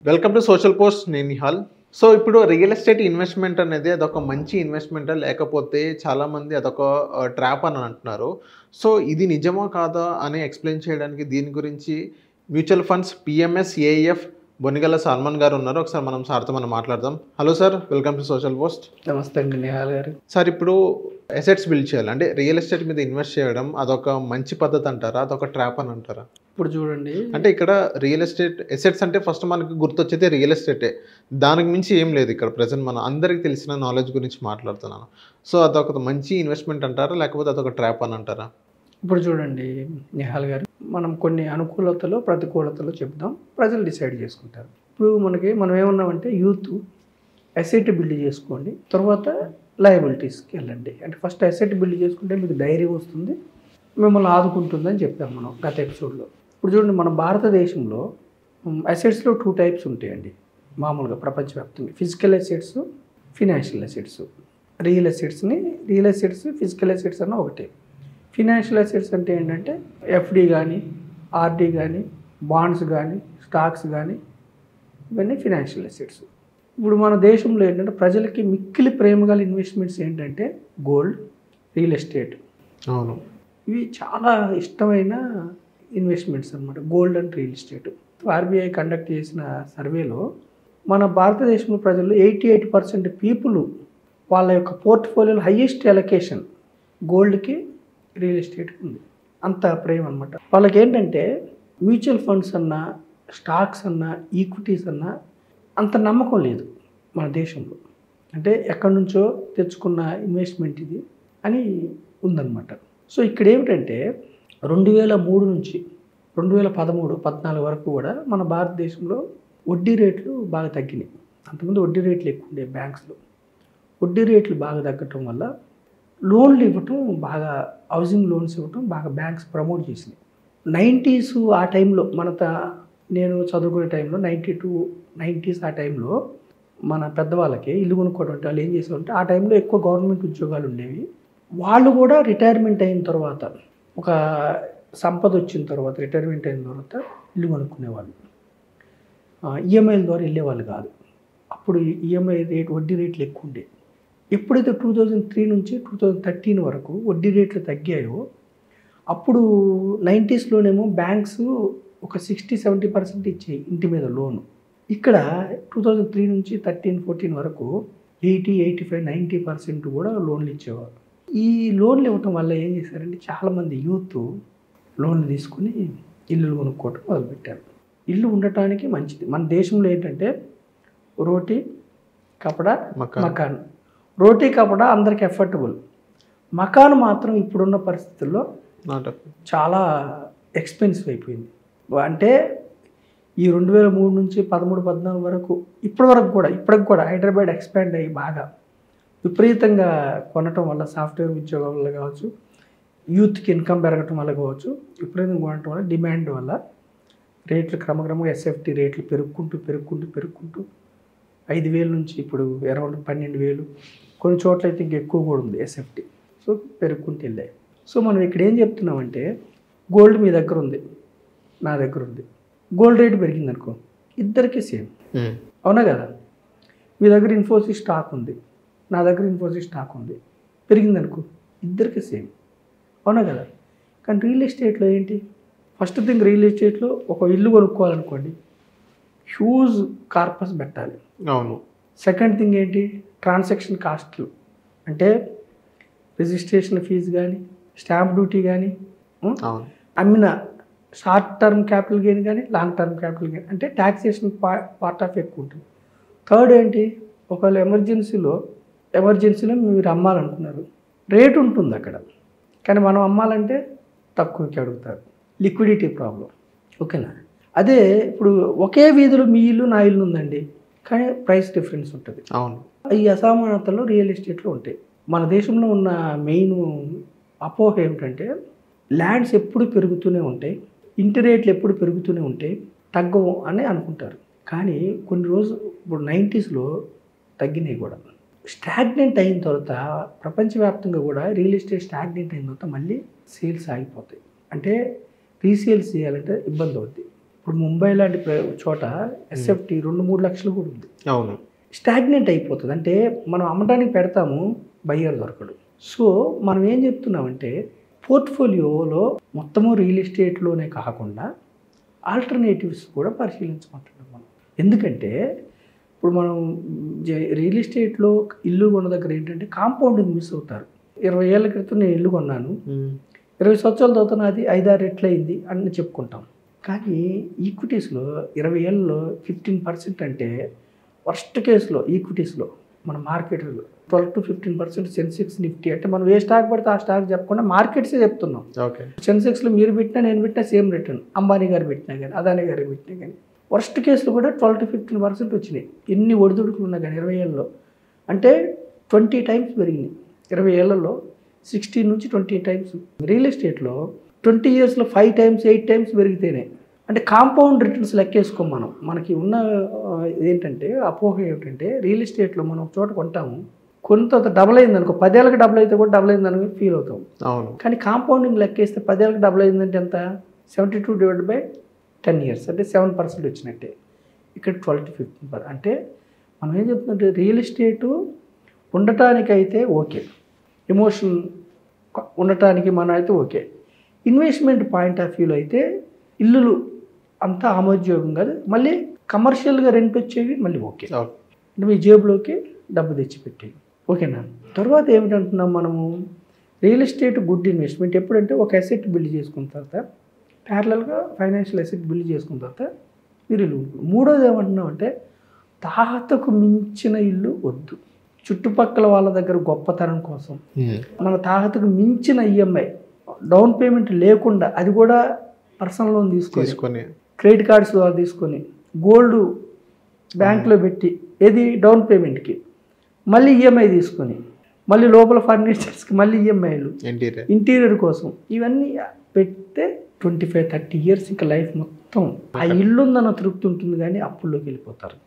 Welcome to social post. నేను Nihal. So ఇప్పుడు real estate investment అనేది అదొక మంచి ఇన్వెస్ట్మెంటా, లేకపోతే చాలామంది అదొక ట్రాప్ అని అంటున్నారు. సో ఇది నిజమా కాదా అని ఎక్స్ప్లెయిన్ చేయడానికి దీని గురించి mutual funds PMS AF Bonigala Salman గారు ఉన్నారు. ఒకసారి మనం సార్తో మాట్లాడదాం. Hello sir, welcome to social post. నమస్తే అండి నిహాల్ గారు. సార్, ఇప్పుడు అసెట్స్ బిల్డ్ చేయాలి అంటే రియల్ ఎస్టేట్ మీద ఇన్వెస్ట్ చేయడం అదొక మంచి పద్ధతి అంటారా, అదొక ట్రాప్ అని అంటారా? ఇప్పుడు చూడండి, అంటే ఇక్కడ రియల్ ఎస్టేట్ అసెట్స్ అంటే ఫస్ట్ మనకి గుర్తొచ్చేది రియల్ ఎస్టేటే. దానికి మించి ఏం లేదు. ఇక్కడ ప్రజెంట్ మన అందరికీ తెలిసిన నాలెడ్జ్ గురించి మాట్లాడుతున్నాను. సో అదొక మంచి ఇన్వెస్ట్మెంట్ అంటారా, లేకపోతే అదొక ట్రాప్ అని అంటారా? ఇప్పుడు చూడండి నిహాల్ గారు, మనం కొన్ని అనుకూలతలు ప్రతికూలతలు చెప్దాం, ప్రజలు డిసైడ్ చేసుకుంటారు. ఇప్పుడు మనం ఏమన్నామంటే యూత్ అసెట్ బిల్డ్ చేసుకోండి, తర్వాత లయబిలిటీస్కి వెళ్ళండి. అంటే ఫస్ట్ అసెట్ బిల్డ్ చేసుకుంటే మీకు ధైర్యం వస్తుంది, మిమ్మల్ని ఆదుకుంటుందని చెప్పాము మనం గత ఎపిసోడ్లో. ఇప్పుడు చూడండి, మన భారతదేశంలో అసెట్స్లో 2 టైప్స్ ఉంటాయండి మామూలుగా ప్రపంచవ్యాప్తంగా: physical assets, financial assets. Real assets physical assets అన్న ఒకటే. ఫినాన్షియల్ అసెట్స్ అంటే ఏంటంటే ఎఫ్డి కానీ, ఆర్డి కానీ, బాండ్స్ కానీ, స్టాక్స్ కానీ, ఇవన్నీ ఫినాన్షియల్ అసెట్స్. ఇప్పుడు మన దేశంలో ఏంటంటే ప్రజలకి మిక్కిలి ప్రేమ గల ఇన్వెస్ట్మెంట్స్ ఏంటంటే గోల్డ్, రియల్ ఎస్టేట్. అవును, ఇవి చాలా ఇష్టమైన ఇన్వెస్ట్మెంట్స్ అనమాట, gold and real estate. RBI conduct చేసిన సర్వేలో మన భారతదేశంలో ప్రజలు 88% పీపుల్ వాళ్ళ యొక్క పోర్ట్ఫోలియోలో హయ్యెస్ట్ అలొకేషన్ గోల్డ్కి, రియల్ ఎస్టేట్కి ఉంది. అంత ప్రేమ అనమాట వాళ్ళకి. ఏంటంటే మ్యూచువల్ ఫండ్స్ అన్నా, స్టాక్స్ అన్నా, ఈక్విటీస్ అన్నా అంత నమ్మకం లేదు మన దేశంలో. అంటే ఎక్కడి నుంచో తెచ్చుకున్న ఇన్వెస్ట్మెంట్ ఇది అని ఉందన్నమాట. సో ఇక్కడ ఏమిటంటే 2003 నుంచి 2013-14 వరకు కూడా మన భారతదేశంలో వడ్డీ రేట్లు బాగా తగ్గినాయి. అంతకుముందు వడ్డీ రేట్లు ఎక్కువ ఉండే బ్యాంక్స్లో. వడ్డీ రేట్లు బాగా తగ్గటం వల్ల లోన్లు ఇవ్వటం బాగా, హౌసింగ్ లోన్స్ ఇవ్వటం బాగా బ్యాంక్స్ ప్రమోట్ చేసినాయి. 90s ఆ టైంలో నేను చదువుకునే టైంలో 92, 90s ఆ టైంలో మన పెద్దవాళ్ళకి ఇల్లు కొనుక్కోవడం అంటే వాళ్ళు ఏం చేసేవారంటే, ఆ టైంలో ఎక్కువ గవర్నమెంట్ ఉద్యోగాలు ఉండేవి. వాళ్ళు కూడా రిటైర్మెంట్ అయిన తర్వాత, ఒక సంపద వచ్చిన తర్వాత, రిటైర్మెంట్ అయిన తర్వాత ఇల్లు కొనుక్కునేవాళ్ళు. ఈఎంఐల ద్వారా వెళ్ళేవాళ్ళు కాదు. అప్పుడు ఈఎంఐ రేట్, వడ్డీ రేట్లు ఎక్కువ ఉండేవి. ఎప్పుడైతే 2003 నుంచి 2013 వరకు వడ్డీ రేట్లు తగ్గాయో, అప్పుడు 90sలోనేమో బ్యాంక్స్ ఒక 60-70% ఇచ్చాయి ఇంటి మీద లోను. ఇక్కడ 2003 నుంచి 13-14 వరకు 80-85-90% కూడా లోన్లు ఇచ్చేవారు. ఈ లోన్లు ఇవ్వటం వల్ల ఏం చేశారంటే చాలామంది యూత్ లోన్లు తీసుకుని ఇల్లు కొనుక్కోవటం మొదలుపెట్టారు. ఇల్లు ఉండటానికి మంచిది. మన దేశంలో ఏంటంటే రోటీ, కపడా, మకాన్. రోటీ, కపడా అందరికి ఎఫర్టబుల్. మకాన్ మాత్రం ఇప్పుడున్న పరిస్థితుల్లో చాలా ఎక్స్పెన్సివ్ అయిపోయింది. అంటే ఈ 2003 నుంచి 13-14 వరకు ఇప్పటికి కూడా హైదరాబాద్ ఎక్స్పాండ్ అయ్యి బాగా విపరీతంగా కొనటం వల్ల, సాఫ్ట్వేర్ ఉద్యోగం వల్ల కావచ్చు, యూత్కి ఇన్కమ్ పెరగటం వల్ల కావచ్చు, విపరీతంగా కొనటం వల్ల, డిమాండ్ వల్ల రేట్లు క్రమక్రమంగా ఎస్ఎఫ్టీ రేట్లు పెరుగుకుంటూ 5,000 నుంచి ఇప్పుడు అరౌండ్ 12,000, కొన్ని చోట్ల అయితే ఇంకెక్కువ కూడా ఉంది ఎస్ఎఫ్టీ. సో పెరుగుకుంటూ వెళ్ళాయి. సో మనం ఇక్కడ ఏం చెప్తున్నామంటే, గోల్డ్ మీ దగ్గర ఉంది, నా దగ్గర ఉంది. గోల్డ్ రేట్ పెరిగింది అనుకో, ఇద్దరికీ సేమ్. అవునా కదా? మీ దగ్గర ఇన్ఫోసిస్ స్టాక్ ఉంది, నా దగ్గర ఇన్ఫోసిస్ స్టాక్ ఉంది, పెరిగింది అనుకో, ఇద్దరికీ సేమ్. అవునా కదా? కానీ రియల్ ఎస్టేట్లో ఏంటి? ఫస్ట్ థింగ్, రియల్ ఎస్టేట్లో ఒక ఇల్లు కొనుక్కోవాలనుకోండి, హ్యూజ్ కార్పస్ పెట్టాలి. అవును. సెకండ్ థింగ్ ఏంటి? ట్రాన్సాక్షన్ కాస్ట్లు, అంటే రిజిస్ట్రేషన్ ఫీజు కానీ, స్టాంప్ డ్యూటీ కానీ, అమ్మిన షార్ట్ టర్మ్ క్యాపిటల్ గెయిన్ కానీ, లాంగ్ టర్మ్ క్యాపిటల్ గెయిన్, అంటే ట్యాక్సేషన్ పార్ట్ ఆఫ్ ఎక్కువ ఉంటుంది. థర్డ్ ఏంటి? ఒకవేళ ఎమర్జెన్సీలో మీరు అమ్మాలనుకున్నారు, రేట్ ఉంటుంది అక్కడ, కానీ మనం అమ్మాలంటే తక్కువకి అడుగుతారు. Liquidity problem. ఓకేనా? అదే ఇప్పుడు ఒకే వీధిలో మీ ఇల్లు, నా ఇల్లు ఉందండి, కానీ ప్రైస్ డిఫరెన్స్ ఉంటుంది. అవును. ఈ అసమానతలు రియల్ ఎస్టేట్లో ఉంటాయి. మన దేశంలో ఉన్న మెయిన్ అపోహ ఏమిటంటే, ల్యాండ్స్ ఎప్పుడు పెరుగుతూనే ఉంటాయి, ఇంటి రేట్లు ఎప్పుడు పెరుగుతూనే ఉంటాయి, తగ్గవు అని అనుకుంటారు. కానీ కొన్ని రోజులు ఇప్పుడు 90sలో తగ్గినాయి కూడా. స్టాగ్నెంట్ అయిన తర్వాత ప్రపంచవ్యాప్తంగా కూడా రియల్ ఎస్టేట్ స్టాగ్నెంట్ అయిన తర్వాత మళ్ళీ సేల్స్ ఆగిపోతాయి. అంటే రీసేల్స్ చేయాలంటే ఇబ్బంది అవుతుంది. ఇప్పుడు ముంబై లాంటి చోట ఎస్ఎఫ్టీ 2-3 లక్షలు కూడా ఉంది. అవును. స్టాగ్నెంట్ అయిపోతుంది. అంటే మనం అమ్మడానికి పెడతాము, బయ్యర్ దొరకడు. సో మనం ఏం చెప్తున్నామంటే పోర్ట్ఫోలియోలో మొత్తము రియల్ ఎస్టేట్లోనే కాకుండా ఆల్టర్నేటివ్స్ కూడా పరిశీలించమంటున్నాం మనం. ఎందుకంటే ఇప్పుడు మనం రియల్ ఎస్టేట్లో ఇల్లు కొన్న దగ్గర ఏంటంటే కాంపౌండింగ్ మిస్ అవుతారు. 20 ఏళ్ల క్రితం నేను ఇల్లు కొన్నాను, 20 సంవత్సరాల తర్వాత నాది 5-6 రెట్లు అయింది అని చెప్పుకుంటాం. కానీ ఈక్విటీస్లో 20 ఏళ్ళలో 15% అంటే వర్స్ట్ కేసులో ఈక్విటీస్లో మన మార్కెట్లో 12-15% సెన్సెక్స్ నిఫ్టీ. అంటే మనం ఏ స్టాక్ పడితే ఆ స్టాక్ చెప్పకుండా మార్కెట్సే చెప్తున్నాం. ఓకే. సెన్సెక్స్లో మీరు పెట్టినా నేను పెట్టినా సేమ్ రిటర్న్, అంబానీ గారు పెట్టినా కానీ అదానీ గారు పెట్టినా కానీ వర్స్ట్ కేసులు కూడా 12-15% వచ్చినాయి. ఎన్ని ఒడిదుడుకులు ఉన్నా కానీ 20 ఏళ్ళలో అంటే 20 టైమ్స్ పెరిగినాయి. 20 ఏళ్లలో 16 నుంచి 20 టైమ్స్. రియల్ ఎస్టేట్లో 20 ఇయర్స్లో 5 టైమ్స్ 8 టైమ్స్ పెరిగితేనే. అంటే కాంపౌండ్ రిటర్న్స్ లెక్కేసుకోం మనం. మనకి ఉన్న ఏంటంటే అపోహ ఏమిటంటే రియల్ ఎస్టేట్లో మనం ఒక చోట కొంటాము, కొంత డబుల్ అయింది అనుకో, 10 ఏళ్ళకి డబుల్ అయితే కూడా డబుల్ అయిందని ఫీల్ అవుతాం. అవును. కానీ కాంపౌండింగ్ లెక్కేస్తే 10 ఏళ్ళకి డబుల్ అయిందంటే ఎంత? 72 డివైడ్ బై 10 ఇయర్స్ అంటే 7% వచ్చినట్టే. ఇక్కడ 12-15%. అంటే మనం ఏం చెప్తుందంటే రియల్ ఎస్టేటు ఉండటానికైతే ఓకే, ఎమోషన్ ఉండటానికి మనం అయితే ఓకే. ఇన్వెస్ట్మెంట్ పాయింట్ ఆఫ్ వ్యూలో అయితే ఇల్లులు అంతా ఆమోద్యోగం కాదు, మళ్ళీ కమర్షియల్గా రెంట్ వచ్చేవి మళ్ళీ ఓకే, అంటే మీ జేబులోకి డబ్బు తెచ్చిపెట్టేవి. ఓకేనా? తర్వాత ఏమిటంటున్నాం మనము, రియల్ ఎస్టేట్ గుడ్ ఇన్వెస్ట్మెంట్ ఎప్పుడంటే ఒక అసెట్ బిల్డ్ చేసుకున్న తర్వాత ప్యారలల్గా ఫైనాన్షియల్ అసెట్ బిల్డ్ చేసుకున్న తర్వాత మీరు ఇల్లు. మూడోది ఏమంటున్నాం అంటే తాహతకు మించిన ఇల్లు వద్దు. చుట్టుపక్కల వాళ్ళ దగ్గర గొప్పతనం కోసం మన తాహతకు మించిన ఈఎంఐ డౌన్ పేమెంట్ లేకుండా, అది కూడా పర్సనల్ లోన్ తీసుకొని క్రెడిట్ కార్డ్స్ ద్వారా తీసుకొని గోల్డ్ బ్యాంక్లో పెట్టి ఏది డౌన్ పేమెంట్కి, మళ్ళీ ఈఎంఐ తీసుకొని, మళ్ళీ లోపల ఫర్నిచర్స్కి మళ్ళీ ఈఎంఐలు, ఇంటీరియర్ కోసం ఇవన్నీ పెడితే 25-30 ఇయర్స్ ఇంకా లైఫ్ మొత్తం ఆ ఇల్లు ఉందన్న తృప్తి ఉంటుంది, కానీ అప్పుల్లోకి వెళ్ళిపోతారు.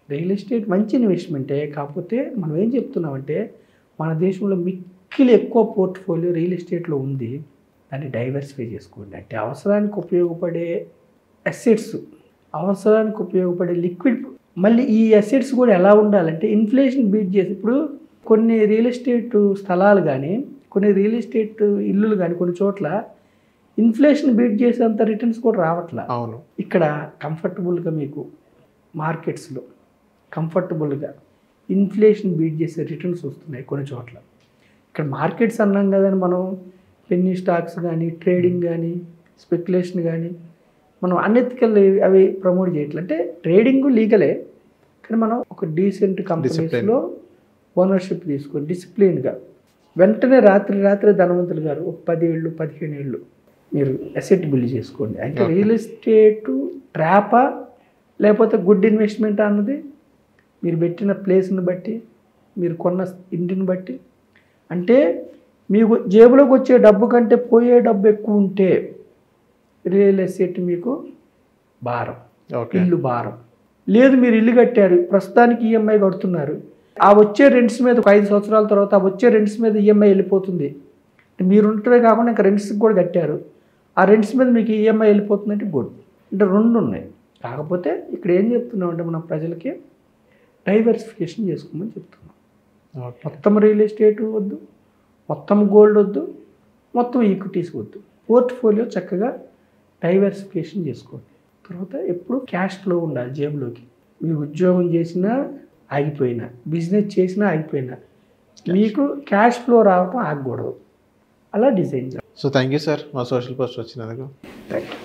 రియల్ ఎస్టేట్ మంచి ఇన్వెస్ట్మెంటే. కాకపోతే మనం ఏం చెప్తున్నామంటే మన దేశంలో మిక్కిలి ఎక్కువ పోర్ట్ఫోలియో రియల్ ఎస్టేట్లో ఉంది, దాన్ని డైవర్సిఫై చేసుకోండి. అంటే అవసరానికి ఉపయోగపడే అసెట్స్, అవసరానికి ఉపయోగపడే లిక్విడ్. మళ్ళీ ఈ అసెట్స్ కూడా ఎలా ఉండాలంటే ఇన్ఫ్లేషన్ బీట్ చేసి, ఇప్పుడు కొన్ని రియల్ ఎస్టేట్ స్థలాలు కానీ కొన్ని రియల్ ఎస్టేట్ ఇల్లులు కానీ కొన్ని చోట్ల ఇన్ఫ్లేషన్ బీట్ చేసేంత రిటర్న్స్ కూడా రావట్లా. అవును. ఇక్కడ కంఫర్టబుల్గా మీకు మార్కెట్స్లో కంఫర్టబుల్గా ఇన్ఫ్లేషన్ బీట్ చేసే రిటర్న్స్ వస్తున్నాయి కొన్ని చోట్ల. ఇక్కడ మార్కెట్స్ అన్నాం కదని మనం పెన్నీ స్టాక్స్ కానీ ట్రేడింగ్ కానీ స్పెక్యులేషన్ కానీ మనం అన్ఎథికల్ అవి ప్రమోట్ చేయట్లేదు. అంటే ట్రేడింగ్ లీగలే, కానీ మనం ఒక డీసెంట్ కంపెనీస్లో ఓనర్షిప్ తీసుకొని డిసిప్లిన్గా వెంటనే రాత్రి ధనవంతులు గారు ఒక 10 ఏళ్ళు 15 ఏళ్ళు మీరు అసెట్ బిల్డ్ చేసుకోండి. అంటే రియల్ ఎస్టేట్ ట్రాపా లేకపోతే గుడ్ ఇన్వెస్ట్మెంట్ అన్నది మీరు పెట్టిన ప్లేస్ని బట్టి, మీరు కొన్న ఇంటిని బట్టి. అంటే మీకు జేబులోకి వచ్చే డబ్బు కంటే పోయే డబ్బు ఎక్కువ ఉంటే రియల్ ఎస్టేట్ మీకు భారం, ఇల్లు భారం. లేదు మీరు ఇల్లు కట్టారు, ప్రస్తుతానికి ఈఎంఐ కడుతున్నారు, ఆ వచ్చే రెంట్స్ మీద 5 సంవత్సరాల తర్వాత ఆ వచ్చే రెంట్స్ మీద ఈఎంఐ వెళ్ళిపోతుంది. మీరు ఉంటమే కాకుండా ఇంకా రెంట్స్కి కూడా కట్టారు, ఆ రెంట్స్ మీద మీకు ఈఎంఐ వెళ్ళిపోతుందంటే గుడ్. అంటే 2 ఉన్నాయి. కాకపోతే ఇక్కడ ఏం చెప్తున్నాం అంటే మన ప్రజలకి డైవర్సిఫికేషన్ చేసుకోమని చెప్తున్నాం. మొత్తం రియల్ ఎస్టేట్ వద్దు, మొత్తం గోల్డ్ వద్దు, మొత్తం ఈక్విటీస్ వద్దు. పోర్ట్ఫోలియో చక్కగా డైవర్సిఫికేషన్ చేసుకోండి. తర్వాత ఎప్పుడు క్యాష్ ఫ్లో ఉండాలి జేబులోకి. మీరు ఉద్యోగం చేసినా ఆగిపోయినా, బిజినెస్ చేసినా ఆగిపోయినా, మీకు క్యాష్ ఫ్లో రావటం ఆగకూడదు. అలా డిజైన్ చేయాలి. సో థ్యాంక్ యూ సార్ మా సోషల్ పోస్ట్ వచ్చినందుకు. Thank you.